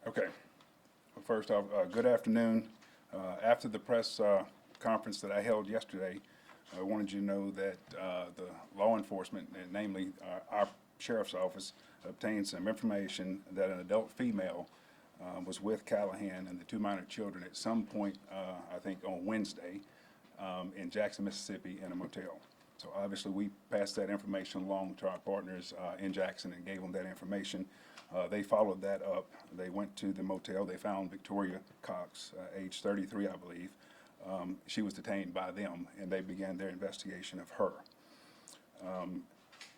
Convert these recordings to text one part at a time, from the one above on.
Okay. Well, first off, good afternoon. After the press conference that I held yesterday, I wanted you to know that the law enforcement, and namely our sheriff's office, obtained some information that an adult female was with Callahan and the two minor children at some point, I think on Wednesday, in Jackson, Mississippi, in a motel. So obviously, we passed that information along to our partners in Jackson and gave them that information. They followed that up. They went to the motel. They found Victoria Cox, age 33, I believe. She was detained by them, and they began their investigation of her.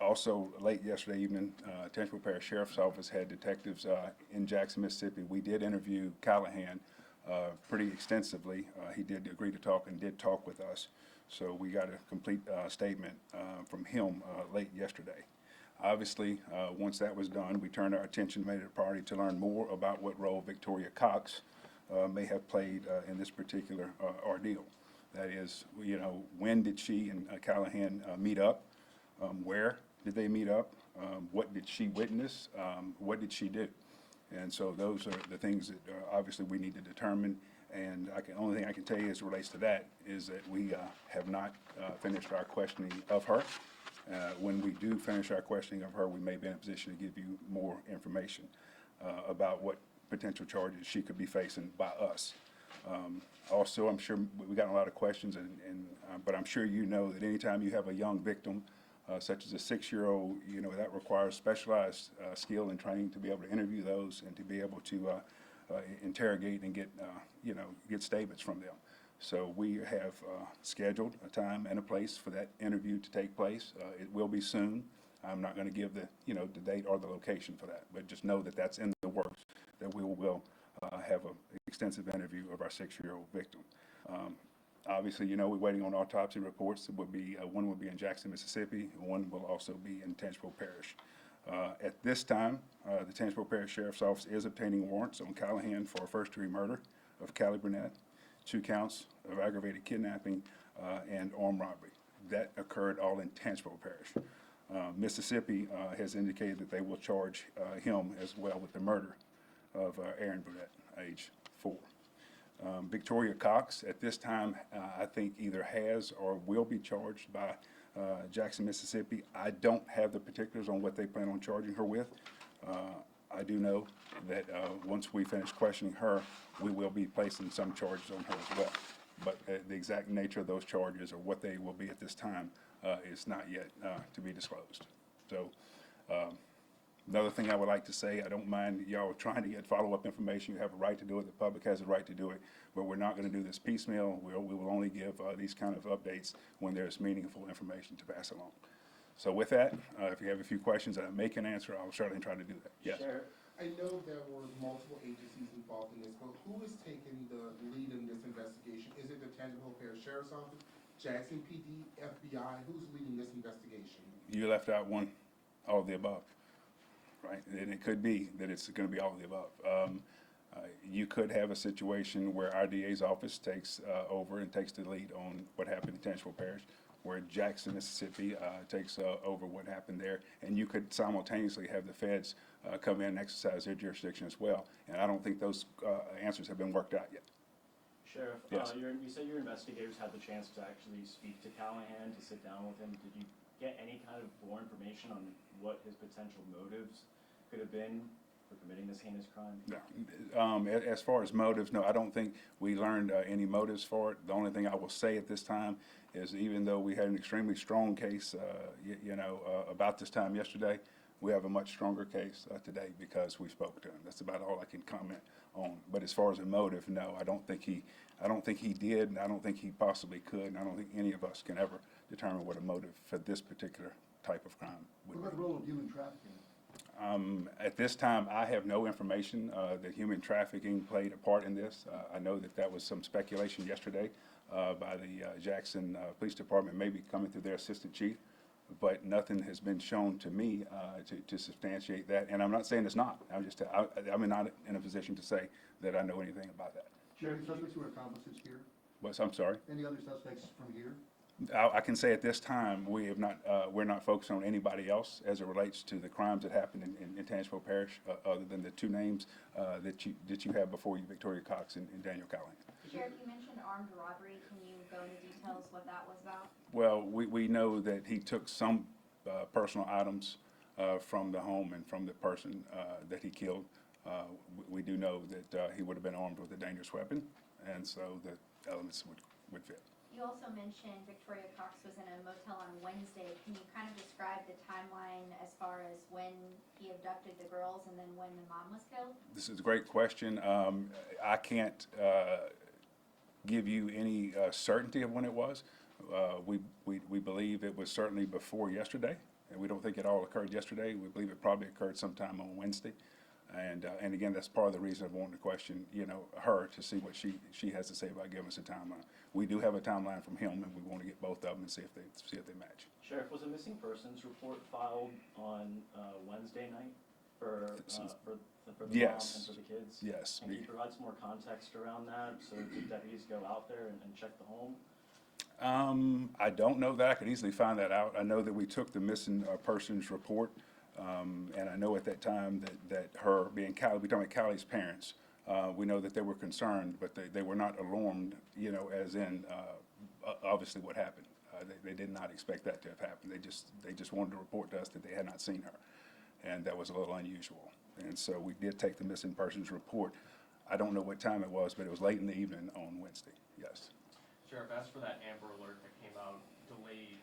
Also, late yesterday evening, Tangipahoa Parish Sheriff's Office had detectives in Jackson, Mississippi. We did interview Callahan pretty extensively. He did agree to talk and did talk with us. So we got a complete statement from him late yesterday. Obviously, once that was done, we turned our attention, made it a priority to learn more about what role Victoria Cox may have played in this particular ordeal. That is, when did she and Callahan meet up? Where did they meet up? What did she witness? What did she do? And so those are the things that obviously we need to determine. And only thing I can tell you as it relates to that is that we have not finished our questioning of her. When we do finish our questioning of her, we may be in a position to give you more information about what potential charges she could be facing by us. Also, I'm sure we got a lot of questions, but I'm sure you know that anytime you have a young victim, such as a 6-year-old, that requires specialized skill and training to be able to interview those and to be able to interrogate and get statements from them. So we have scheduled a time and a place for that interview to take place. It will be soon. I'm not going to give the date or the location for that, but just know that that's in the works, that we will have an extensive interview of our 6-year-old victim. Obviously, we're waiting on autopsy reports. It would be one will be in Jackson, Mississippi, and one will also be in Tangipahoa Parish. At this time, the Tangipahoa Parish Sheriff's Office is obtaining warrants on Callahan for first-degree murder of Callie Burnett, 2 counts of aggravated kidnapping, and armed robbery. That occurred all in Tangipahoa Parish. Mississippi has indicated that they will charge him as well with the murder of Aaron Burnett, age 4. Victoria Cox, at this time, I think either has or will be charged by Jackson, Mississippi. I don't have the particulars on what they plan on charging her with. I do know that once we finish questioning her, we will be placing some charges on her as well. But the exact nature of those charges or what they will be at this time is not yet to be disclosed. So another thing I would like to say, I don't mind y'all trying to get follow-up information. You have a right to do it. The public has a right to do it. But we're not going to do this piecemeal. We will only give these kind of updates when there's meaningful information to pass along. So with that, if you have a few questions that I may can answer, I'll certainly try to do that. Yes. Sheriff, I know there were multiple agencies involved in this, but who is taking the lead in this investigation? Is it the Tangipahoa Parish Sheriff's Office, Jackson PD, FBI? Who's leading this investigation? You left out one, all of the above, right? And it could be that it's going to be all of the above. You could have a situation where our DA's office takes over and takes the lead on what happened in Tangipahoa Parish, where Jackson, Mississippi takes over what happened there, and you could simultaneously have the feds come in and exercise their jurisdiction as well. And I don't think those answers have been worked out yet. Sheriff, yes. You said your investigators had the chance to actually speak to Callahan, to sit down with him. Did you get any kind of more information on what his potential motives could have been for committing this heinous crime? No. As far as motives, no, I don't think we learned any motives for it. The only thing I will say at this time is even though we had an extremely strong case, about this time yesterday, we have a much stronger case today because we spoke to him. That's about all I can comment on. But as far as a motive, no, I don't think he did, and I don't think he possibly could, and I don't think any of us can ever determine what a motive for this particular type of crime would be. What about the role of human trafficking? At this time, I have no information that human trafficking played a part in this. I know that was some speculation yesterday by the Jackson Police Department, maybe coming through their assistant chief, but nothing has been shown to me to substantiate that. And I'm not saying it's not. I'm not in a position to say that I know anything about that. Sheriff, suspects who are accomplices here? I'm sorry? Any other suspects from here? I can say at this time, we have not, we're not focused on anybody else as it relates to the crimes that happened in Tangipahoa Parish, other than the two names that you have before you, Victoria Cox and Daniel Callahan. Sheriff, you mentioned armed robbery. Can you go into details what that was about? Well, we know that he took some personal items from the home and from the person that he killed. We do know that he would have been armed with a dangerous weapon, and so the elements would fit. You also mentioned Victoria Cox was in a motel on Wednesday. Can you kind of describe the timeline as far as when he abducted the girls and then when the mom was killed? This is a great question. I can't give you any certainty of when it was. We believe it was certainly before yesterday, and we don't think it all occurred yesterday. We believe it probably occurred sometime on Wednesday. And again, that's part of the reason of wanting to question, her, to see what she has to say about giving us a timeline. We do have a timeline from him, and we want to get both of them and see if they match. Sheriff, was a missing persons report filed on Wednesday night for the Yes. mom and for the kids? Yes. And can you provide some more context around that, so the deputies go out there and check the home? I don't know that. I could easily find that out. I know that we took the missing persons report, and I know at that time that her being Callie, we're talking about Callie's parents, we know that they were concerned, but they were not alarmed, as in obviously what happened. They did not expect that to have happened. They just wanted to report to us that they had not seen her, and that was a little unusual. And so we did take the missing persons report. I don't know what time it was, but it was late in the evening on Wednesday. Yes. Sheriff, as for that Amber Alert that came out delayed,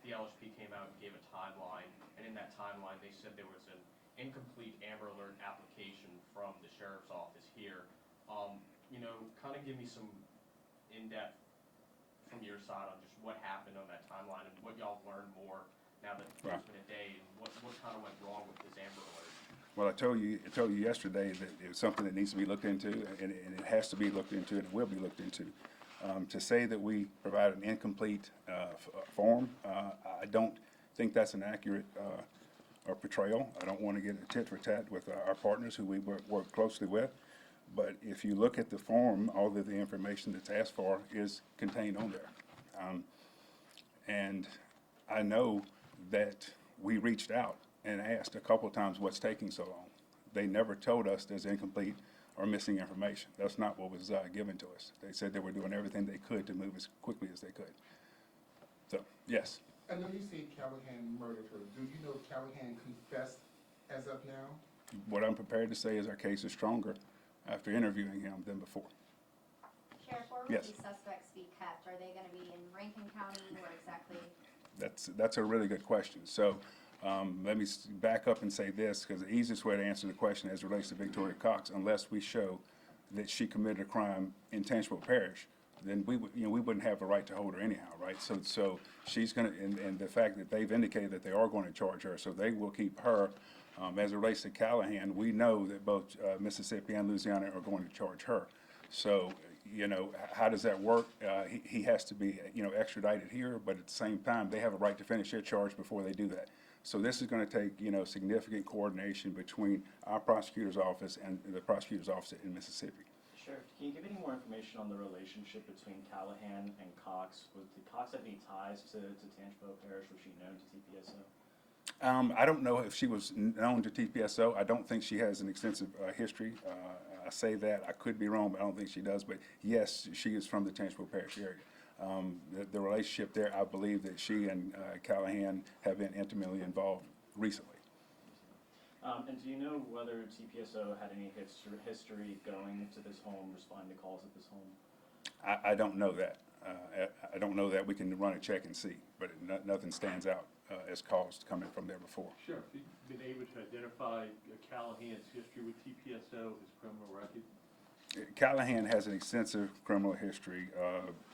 the LSP came out and gave a timeline, and in that timeline, they said there was an incomplete Amber Alert application from the sheriff's office here. Kind of give me some in-depth from your side on just what happened on that timeline and what y'all learned more now that it's been a day, and what kind of went wrong with this Amber Alert. Well, I told you yesterday that it was something that needs to be looked into, and it has to be looked into, and it will be looked into. To say that we provide an incomplete form, I don't think that's an accurate portrayal. I don't want to get a tit for tat with our partners who we work closely with. But if you look at the form, all of the information that's asked for is contained on there. And I know that we reached out and asked a couple of times what's taking so long. They never told us there's incomplete or missing information. That's not what was given to us. They said they were doing everything they could to move as quickly as they could. So, yes. I know you say Callahan murdered her. Do you know if Callahan confessed as of now? What I'm prepared to say is our case is stronger after interviewing him than before. Sheriff, where would Yes. these suspects be kept? Are they going to be in Rankin County? Where exactly? That's a really good question. So let me back up and say this, because the easiest way to answer the question as it relates to Victoria Cox, unless we show that she committed a crime in Tangipahoa Parish, then we wouldn't have a right to hold her anyhow, right? So she's going to, and the fact that they've indicated that they are going to charge her, so they will keep her. As it relates to Callahan, we know that both Mississippi and Louisiana are going to charge her. So, how does that work? He has to be, extradited here, but at the same time, they have a right to finish their charge before they do that. So this is going to take, significant coordination between our prosecutor's office and the prosecutor's office in Mississippi. Sheriff, can you give any more information on the relationship between Callahan and Cox? Did Cox have any ties to Tangipahoa Parish? Was she known to TPSO? I don't know if she was known to TPSO. I don't think she has an extensive history. I say that. I could be wrong, but I don't think she does. But yes, she is from the Tangipahoa Parish area. The relationship there, I believe that she and Callahan have been intimately involved recently. And do you know whether TPSO had any history going to this home, responding to calls at this home? I don't know that. I don't know that. We can run a check and see, but nothing stands out as calls coming from there before. Sure. Have you been able to identify Callahan's history with TPSO, his criminal record? Callahan has an extensive criminal history,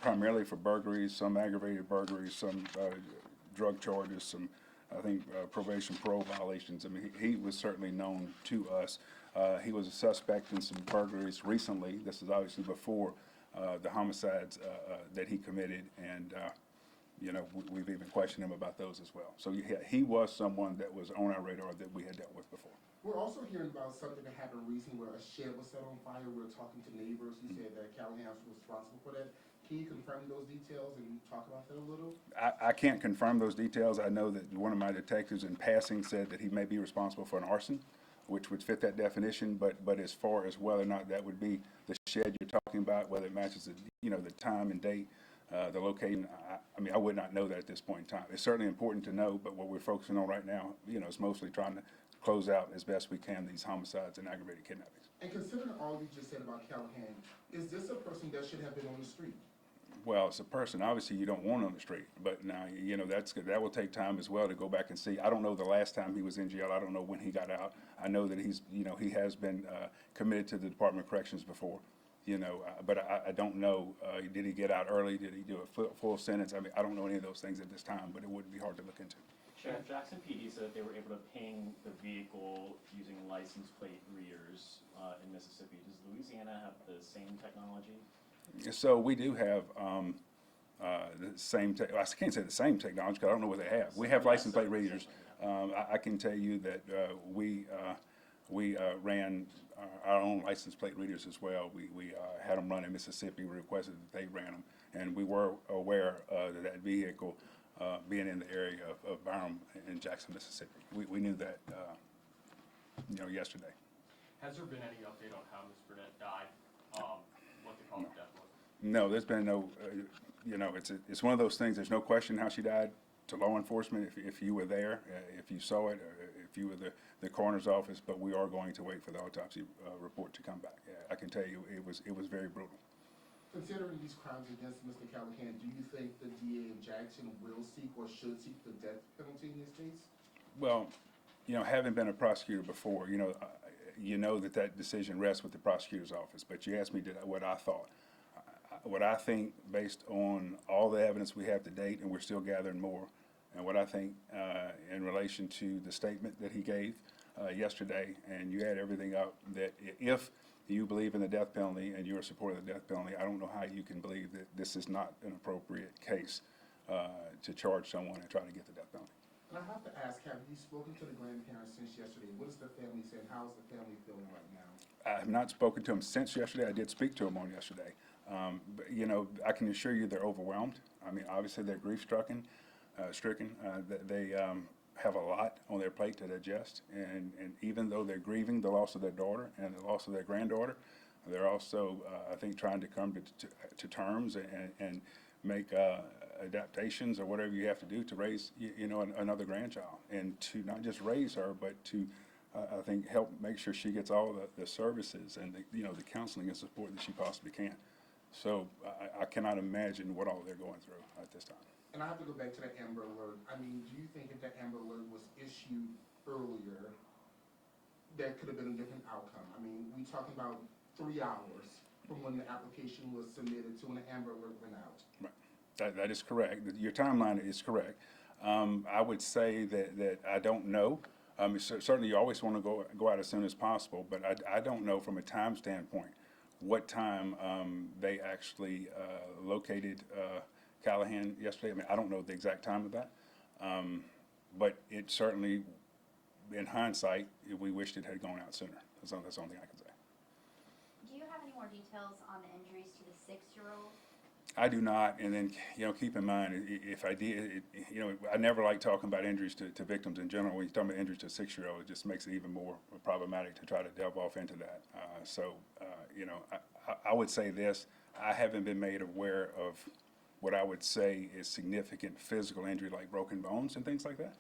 primarily for burglaries, some aggravated burglaries, some drug charges, some, I think, probation parole violations. I mean, he was certainly known to us. He was a suspect in some burglaries recently. This is obviously before the homicides that he committed, and we've even questioned him about those as well. So he was someone that was on our radar that we had dealt with before. We're also hearing about something that happened recently where a shed was set on fire. We were talking to neighbors who said that Callahan was responsible for that. Can you confirm those details and talk about that a little? I can't confirm those details. I know that one of my detectives in passing said that he may be responsible for an arson, which would fit that definition, but as far as whether or not that would be the shed you're talking about, whether it matches the, the time and date, the location, I mean, I would not know that at this point in time. It's certainly important to know, but what we're focusing on right now, is mostly trying to close out as best we can these homicides and aggravated kidnappings. And considering all you just said about Callahan, is this a person that should have been on the street? Well, it's a person, obviously you don't want on the street, but now, that will take time as well to go back and see. I don't know the last time he was in jail. I don't know when he got out. I know that he's, he has been committed to the Department of Corrections before, but I don't know, did he get out early? Did he do a full sentence? I mean, I don't know any of those things at this time, but it wouldn't be hard to look into. Sheriff, Jackson PD said that they were able to ping the vehicle using license plate readers in Mississippi. Does Louisiana have the same technology? So we do have the same, I can't say the same technology, because I don't know what they have. We have license plate readers. I can tell you that we ran our own license plate readers as well. We had them run in Mississippi. We requested that they ran them, and we were aware that that vehicle being in the area of Byram in Jackson, Mississippi. We knew that, yesterday. Has there been any update on how Ms. Burnett died? What the cause of death was? No, there's been no, it's one of those things, there's no question how she died to law enforcement if you were there, if you saw it, or if you were the coroner's office, but we are going to wait for the autopsy report to come back. I can tell you, it was very brutal. Considering these crimes against Mr. Callahan, do you think the DA in Jackson will seek or should seek the death penalty in this case? Well, having been a prosecutor before, you know that decision rests with the prosecutor's office, but you asked me what I thought. What I think, based on all the evidence we have to date, and we're still gathering more, and what I think in relation to the statement that he gave yesterday, and you add everything up, that if you believe in the death penalty and you're a supporter of the death penalty, I don't know how you can believe that this is not an appropriate case to charge someone and try to get the death penalty. And I have to ask, have you spoken to the grandparents since yesterday? What is the family saying? How is the family feeling right now? I have not spoken to them since yesterday. I did speak to them on yesterday. But, I can assure you they're overwhelmed. I mean, obviously they're grief-stricken. They have a lot on their plate to digest. And even though they're grieving the loss of their daughter and the loss of their granddaughter, they're also, I think, trying to come to terms and make adaptations or whatever you have to do to raise, another grandchild. And to not just raise her, but to I think help make sure she gets all the services and the counseling and support that she possibly can. So I cannot imagine what all they're going through at this time. And I have to go back to the Amber Alert. I mean, do you think if that Amber Alert was issued earlier, that could have been a different outcome? I mean, we talking about 3 hours from when the application was submitted to when the Amber Alert went out. Right. That is correct. Your timeline is correct. I would say that I don't know. Certainly you always want to go out as soon as possible, but I don't know from a time standpoint what time they actually located Callahan yesterday. I mean, I don't know the exact time of that, but it certainly, in hindsight, we wished it had gone out sooner. That's the only thing I can say. Do you have any more details on the injuries to the 6-year-old? I do not, and then, keep in mind, if I did, I never like talking about injuries to victims in general. When you talk about injuries to a 6-year-old, it just makes it even more problematic to try to delve off into that. I would say this, I haven't been made aware of what I would say is significant physical injury like broken bones and things like that.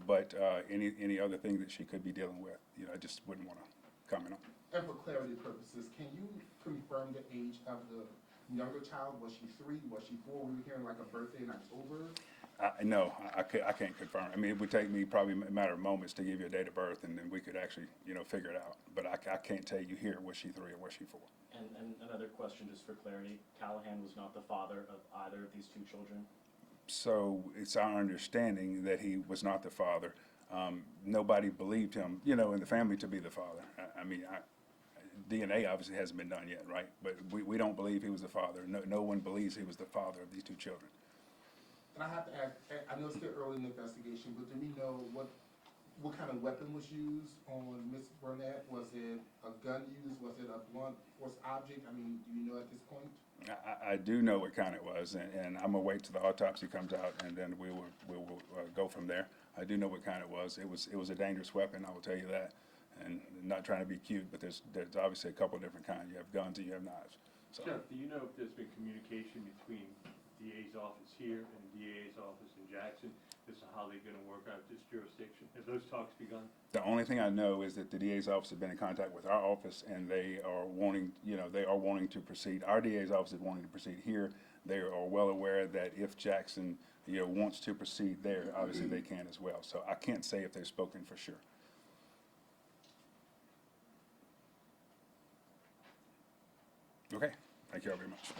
But any other thing that she could be dealing with, I just wouldn't want to comment on. And for clarity purposes, can you confirm the age of the younger child? Was she 3? Was she 4? We were hearing like a birthday in October. No, I can't confirm. I mean, it would take me probably a matter of moments to give you a date of birth, and then we could actually, figure it out. But I can't tell you here, was she 3 or was she 4? And another question, just for clarity, Callahan was not the father of either of these 2 children? So it's our understanding that he was not the father. Nobody believed him, in the family to be the father. DNA obviously hasn't been done yet, right? But we don't believe he was the father. No one believes he was the father of these 2 children. And I have to ask, I know it's still early in the investigation, but do we know what what kind of weapon was used on Ms. Burnett? Was it a gun used? Was it a blunt force object? I mean, do you know at this point? I do know what kind it was, and I'm gonna wait till the autopsy comes out, and then we will go from there. I do know what kind it was. It was a dangerous weapon, I will tell you that. And not trying to be cute, but there's obviously a couple of different kinds. You have guns and you have knives. So Jeff, do you know if there's been communication between DA's office here and DA's office in Jackson as to how they're gonna work out this jurisdiction? Have those talks begun? the only thing I know is that the DA's office has been in contact with our office, and they are wanting, they are wanting to proceed. Our DA's office is wanting to proceed here. They are well aware that if Jackson, wants to proceed there, obviously they can as well. So I can't say if they've spoken for sure. Okay, thank you all very much.